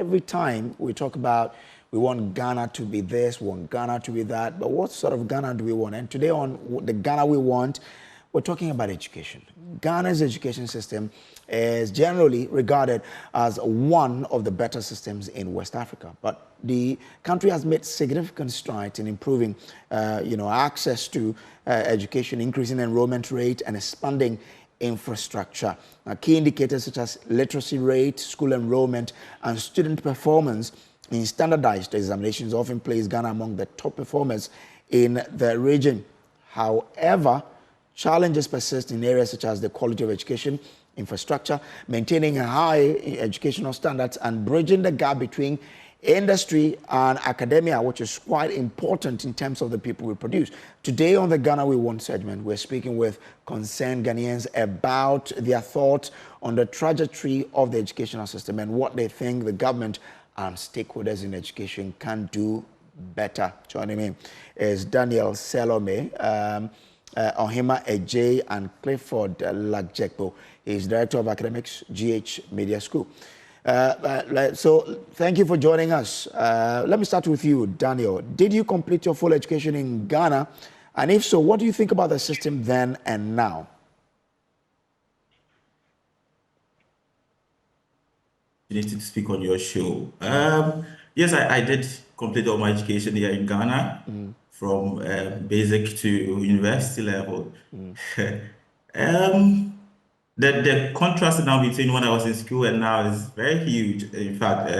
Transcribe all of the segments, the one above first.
every time we talk about we want Ghana to be this, we want Ghana to be that, but what sort of Ghana do we want? And today on the Ghana we want, we're talking about education. Ghana's education system is generally regarded as one of the better systems in West Africa. But the country has made significant strides in improving, access to education, increasing enrollment rate, and expanding infrastructure. Now, key indicators such as literacy rate, school enrollment, and student performance in standardized examinations often place Ghana among the top performers in the region. However, challenges persist in areas such as the quality of education, infrastructure, maintaining high educational standards, and bridging the gap between industry and academia, which is quite important in terms of the people we produce. Today on the Ghana We Want segment, we're speaking with concerned Ghanaians about their thoughts on the trajectory of the educational system and what they think the government and stakeholders in education can do better. Joining me is Daniel Salome, Ohima Ejay, and Clifford Lagjekpo. He's Director of Academics, GH Media School. So thank you for joining us. Let me start with you, Daniel. Did you complete your full education in Ghana? And if so, what do you think about the system then and now? You need to speak on your show. Yes, I did complete all my education here in Ghana, from basic to university level. The contrast now between when I was in school and now is very huge. In fact,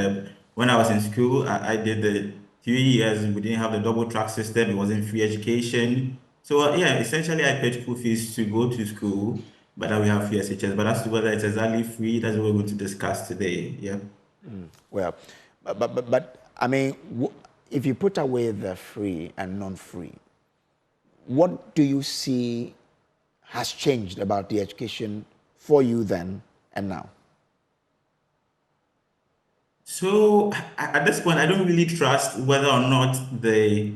when I was in school, I did the 3 years. We didn't have the double track system. It wasn't free education. So yeah, essentially I paid school fees to go to school, but now we have free SHS. But as to whether it's exactly free, that's what we're going to discuss today. Yeah. Well, but I mean, if you put away the free and non-free, what do you see has changed about the education for you then and now? So at this point, I don't really trust whether or not the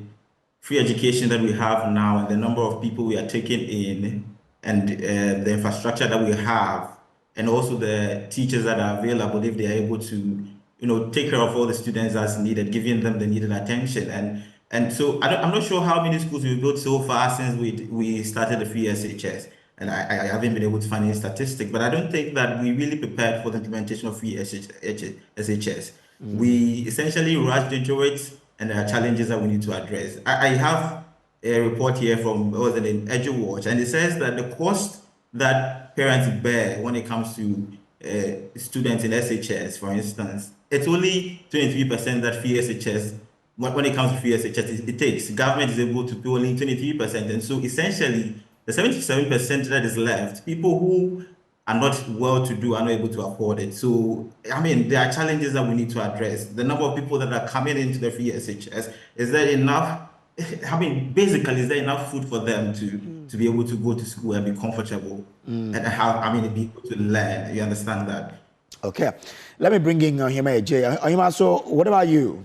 free education that we have now and the number of people we are taking in and the infrastructure that we have and also the teachers that are available, if they are able to, take care of all the students as needed, giving them the needed attention. And so I'm not sure how many schools we've built so far since we started the free SHS. And I haven't been able to find any statistic, but I don't think that we really prepared for the implementation of free SHS. We essentially rushed into it, and there are challenges that we need to address. I have a report here from EduWatch, and it says that the cost that parents bear when it comes to students in SHS, for instance, it's only 23% that free SHS. When it comes to free SHS, it takes. Government is able to pay only 23%, and so essentially, the 77% that is left, people who are not well-to-do are not able to afford it. So, I mean, there are challenges that we need to address. The number of people that are coming into the free SHS, is there enough? I mean, basically, is there enough food for them to be able to go to school and be comfortable and be able to learn? You understand that? Okay. Let me bring in Ohima Ejay. Ohima, so what about you?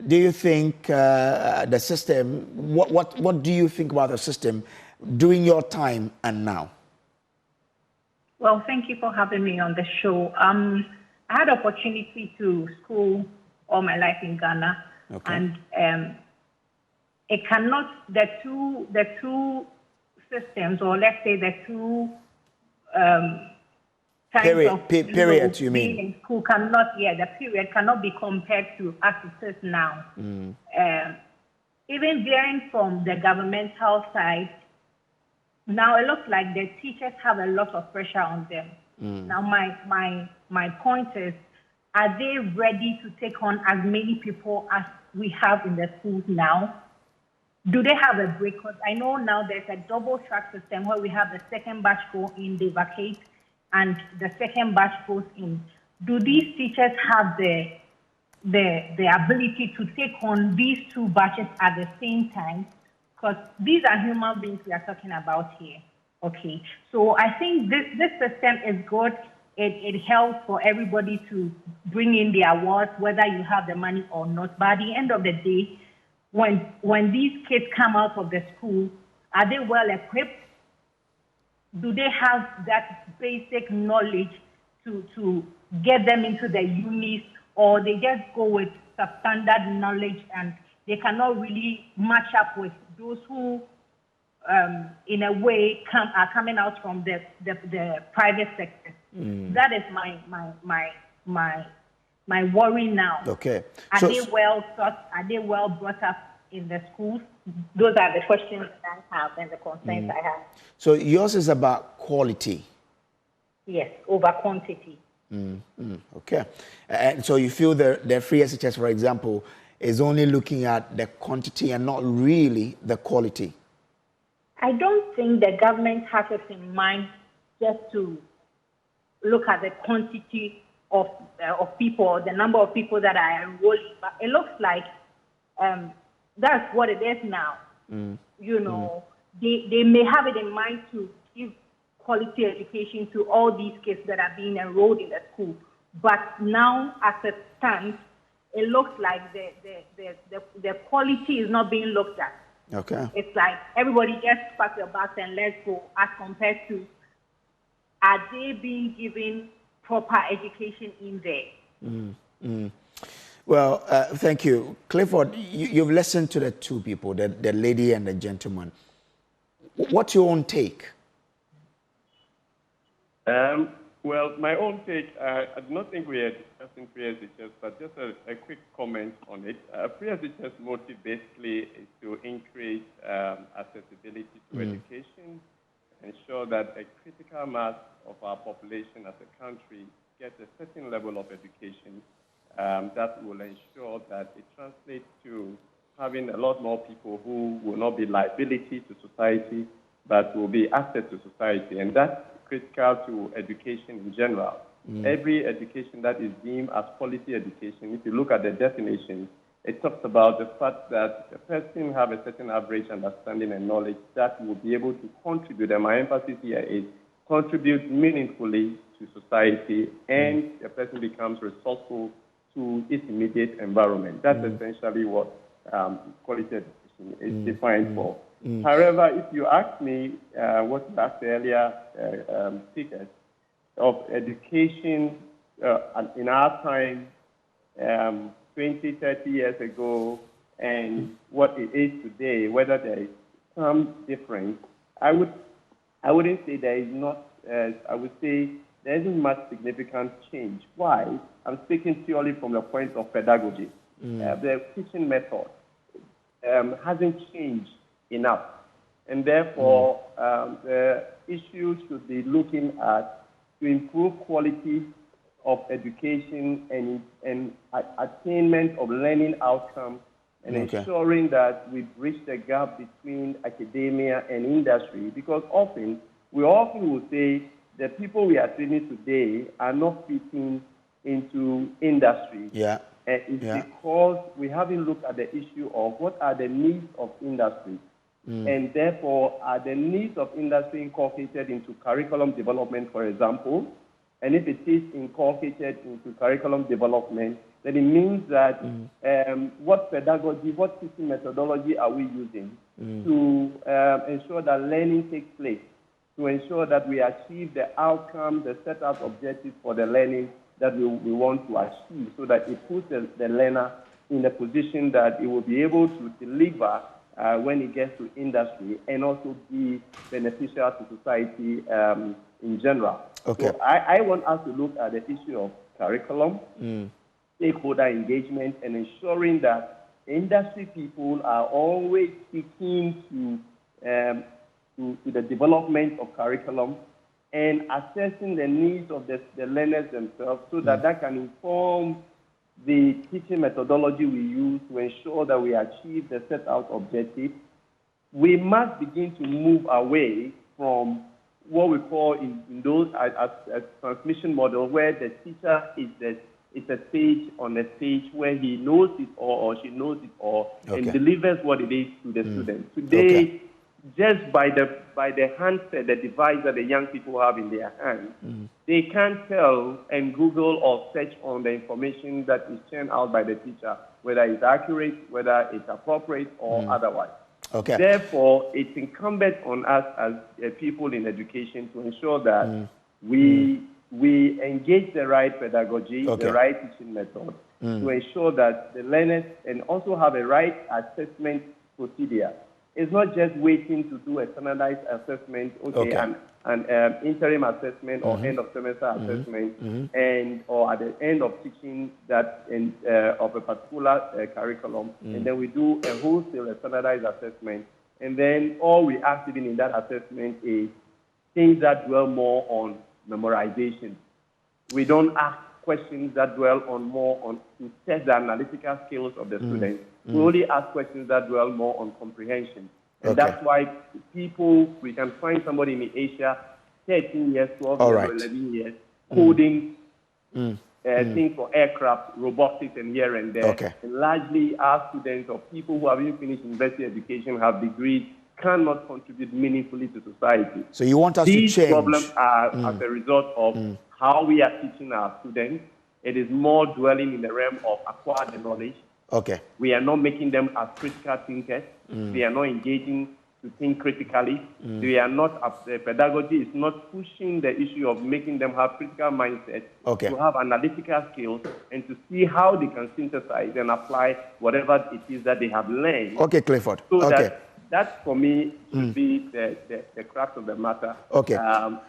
Do you think the system, what do you think about the system during your time and now? Well, thank you for having me on the show. I had opportunity to school all my life in Ghana, and it cannot, the two systems, or let's say the two periods, you mean? In school cannot, the period cannot be compared to as it is now. Even varying from the governmental side, now it looks like the teachers have a lot of pressure on them. Now my point is, are they ready to take on as many people as we have in the schools now? Do they have a break? Because I know now there's a double track system where we have the second batch go in, they vacate, and the second batch goes in. Do these teachers have the ability to take on these two batches at the same time? Because these are human beings we are talking about here. Okay, so I think this system is good. It helps for everybody to bring in their worth, whether you have the money or not. But at the end of the day, when these kids come out of the school, are they well equipped? Do they have that basic knowledge to get them into the unis or they just go with substandard knowledge and they cannot really match up with those who, in a way, are coming out from the private sector. That is my worry now. Okay. Are they well taught? Are they well brought up in the schools? Those are the questions that I have and the concerns I have. So yours is about quality. Yes, over quantity. Okay. And so you feel the free SHS, for example, is only looking at the quantity and not really the quality? I don't think the government has it in mind just to look at the quantity of people, the number of people that are enrolling, but it looks like that's what it is now. You know, they may have it in mind to give quality education to all these kids that are being enrolled in the school, but now as it stands, it looks like the quality is not being looked at. Okay. It's like everybody just pack your bags and let's go, as compared to, are they being given proper education in there? Well, thank you. Clifford, you've listened to the two people, the lady and the gentleman. What's your own take? Well, my own take, I do not think we are discussing free SHS, but just a quick comment on it. Free SHS motive basically is to increase accessibility to education, ensure that a critical mass of our population as a country gets a certain level of education that will ensure that it translates to having a lot more people who will not be liability to society, but will be asset to society. And that's critical to education in general. Every education that is deemed as quality education, if you look at the definition, it talks about the fact that a person have a certain average understanding and knowledge that will be able to contribute, and my emphasis here is contribute meaningfully to society, and a person becomes resourceful to its immediate environment. That's essentially what quality education is defined for. However, if you ask me what you asked earlier, speakers, of education in our time, 20, 30 years ago, and what it is today, whether there is some difference, I wouldn't say there is not, I would say there isn't much significant change. Why? I'm speaking purely from the point of pedagogy. The teaching method hasn't changed enough. And therefore, the issue should be looking at to improve quality of education and attainment of learning outcomes, and ensuring that we bridge the gap between academia and industry, because we often will say the people we are training today are not fitting into industry. And it's because we haven't looked at the issue of what are the needs of industry. And therefore, are the needs of industry incorporated into curriculum development, for example? And if it is incorporated into curriculum development, then it means that what pedagogy, what teaching methodology are we using to ensure that learning takes place, to ensure that we achieve the outcome, the set out objectives for the learning that we want to achieve, so that it puts the learner in a position that it will be able to deliver when it gets to industry, and also be beneficial to society in general. So I want us to look at the issue of curriculum, stakeholder engagement, and ensuring that industry people are always seeking to the development of curriculum and assessing the needs of the learners themselves, so that can inform the teaching methodology we use to ensure that we achieve the set out objective. We must begin to move away from what we call in those a transmission model, where the teacher is a sage on the stage where he knows it all or she knows it all and delivers what it is to the student. Today, just by the handset, the device that the young people have in their hands, they can't tell and Google or search on the information that is churned out by the teacher, whether it's accurate, whether it's appropriate, or otherwise. Therefore, it's incumbent on us as people in education to ensure that we we engage the right pedagogy, Okay. the right teaching method to ensure that the learners and also have a right assessment procedure. It's not just waiting to do a standardized assessment, an interim assessment or end of semester assessment, and or at the end of teaching that of a particular curriculum, and then we do a wholesale standardized assessment, and then all we ask even in that assessment is things that dwell more on memorization. We don't ask questions that dwell on more on to test the analytical skills of the students. We only ask questions that dwell more on comprehension. And that's why we can find somebody in Asia, 13 years, 12 years, or 11 years, coding things for aircraft, robotics, and here and there. Okay. And largely, our students or people who have even finished university education, have degrees, cannot contribute meaningfully to society. So you want us to change? These problems are as a result of how we are teaching our students. It is more dwelling in the realm of acquired knowledge. Okay. We are not making them as critical thinkers. We are not engaging to think critically. We are not, the pedagogy is not pushing the issue of making them have critical mindset, to have analytical skills, and to see how they can synthesize and apply whatever it is that they have learned. Okay, Clifford. So that for me should be the crux of the matter. Okay.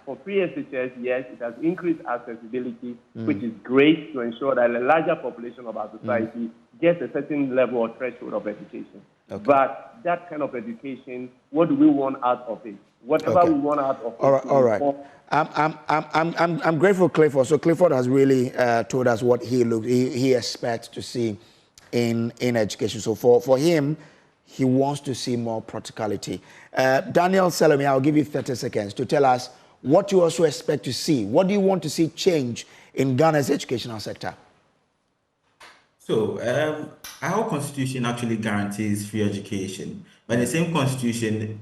For pre-SHS, yes, it has increased accessibility, which is great to ensure that a larger population of our society gets a certain level or threshold of education. Okay. But that kind of education, what do we want out of it? Whatever we want out of it. All right. I'm grateful, Clifford. So Clifford has really told us what he expects to see in education. So for him, he wants to see more practicality. Daniel Salome, I'll give you 30 seconds to tell us what you also expect to see. What do you want to see change in Ghana's educational sector? So our constitution actually guarantees free education, but the same constitution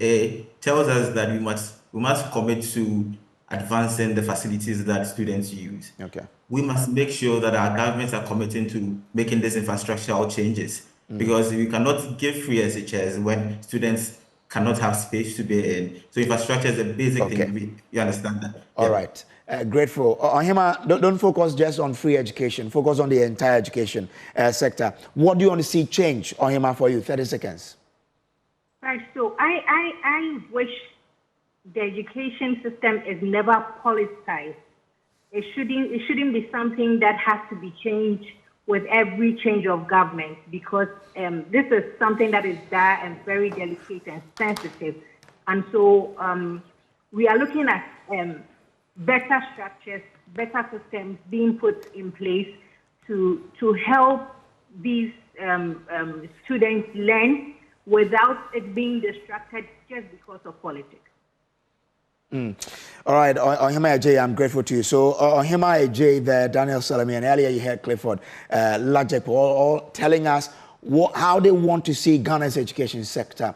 tells us that we must commit to advancing the facilities that students use. Okay. We must make sure that our governments are committing to making these infrastructural changes, because we cannot give free SHS when students cannot have space to be in. So infrastructure is a basic thing. You understand that? All right. Grateful. Ohima, don't focus just on free education. Focus on the entire education sector. What do you want to see change, Ohima, for you? 30 seconds. Right. So I wish the education system is never politicized. It shouldn't be something that has to be changed with every change of government, because this is something that is dire and very delicate and sensitive. And so we are looking at better structures, better systems being put in place to help these students learn without it being distracted just because of politics. All right, Ohima Ajay, I'm grateful to you. So Ohima Ajay, there, Daniel Salome, and earlier you heard Clifford Lajek, all telling us how they want to see Ghana's education sector,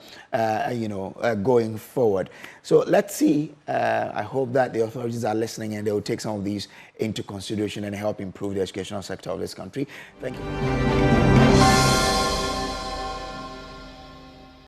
going forward. So let's see. I hope that the authorities are listening and they will take some of these into consideration and help improve the educational sector of this country. Thank you.